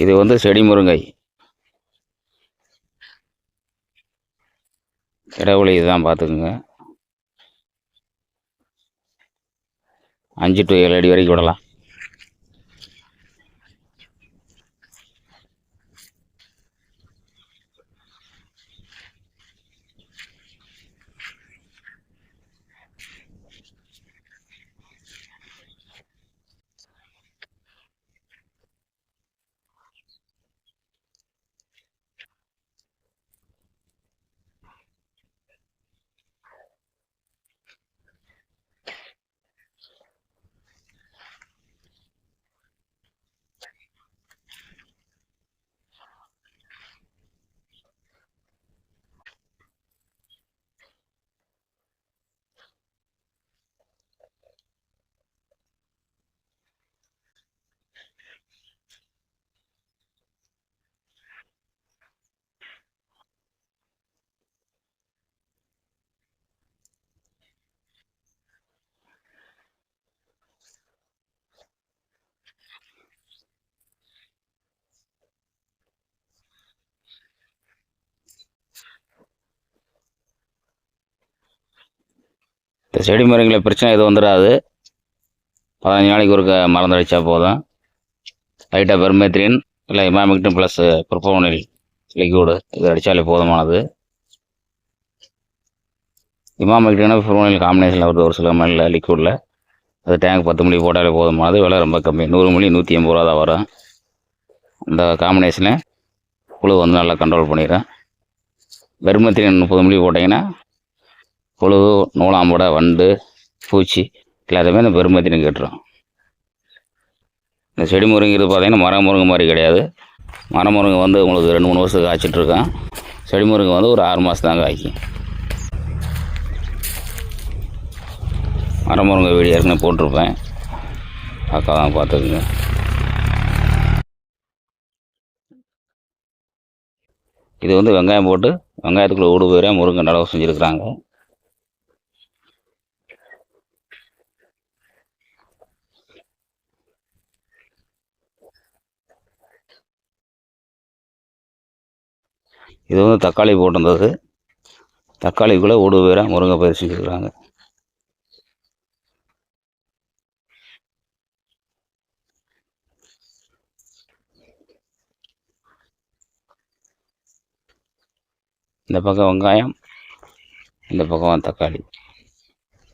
இது வந்து செடி முருங்கை. இடைவெளி இதுதான் பார்த்துக்குங்க. 5 to 7 அடி வரைக்கும் விடலாம். இந்த செடி மரங்களில் பிரச்சனை எதுவும் வந்துடாது. 15 நாளைக்கு ஒரு மருந்து அடித்தா போதும். லைட்டாக பெர்மேத்ரின் இல்லை இமாமெக்டின் ப்ளஸ் ப்ரோபோனில் லிக்யூடு இது அடித்தாலே போதுமானது. இமாமெக்டினா ப்ரோபோனில் காம்பினேஷனில் வருது ஒரு சில மல்லில் லிக்யூடில். அது டேங்க் 10 மில்லி போட்டாலே போதுமானது. விலை ரொம்ப கம்மி, 100 மில்லி 180 ரூபா தான் வரும். அந்த காம்பினேஷனை புழு வந்து நல்லா கண்ட்ரோல் பண்ணிடும். பெர்மேத்ரின் 30 மில்லி போட்டிங்கன்னா புழு, நூலாம்படை, வண்டு, பூச்சி எல்லாத்தையுமே இந்த பெருமத்தினு கேட்டுரும். இந்த செடி முருங்கிறது பார்த்திங்கன்னா மரம் முருங்கை மாதிரி கிடையாது. மரம் முருங்கை வந்து உங்களுக்கு 2-3 வருஷத்துக்கு காய்ச்சிட்ருக்கேன். செடி முருங்கை வந்து ஒரு 6 மாதம் தான் காய்க்கும். மரம் முருங்கை வீடியோ ஏற்கனவே போட்டிருப்பேன், பார்க்காதான் பார்த்துக்குங்க. இது வந்து வெங்காயம் போட்டு வெங்காயத்துக்குள்ளே ஊடு போயிற முருங்கை நடவு செஞ்சுருக்குறாங்க. இது வந்து தக்காளி போட்டிருந்தது. தக்காளிக்குள்ளே ஊடு போயிற முருங்கை பயிர் செஞ்சுருக்குறாங்க. இந்த பக்கம் வெங்காயம், இந்த பக்கம் தக்காளி.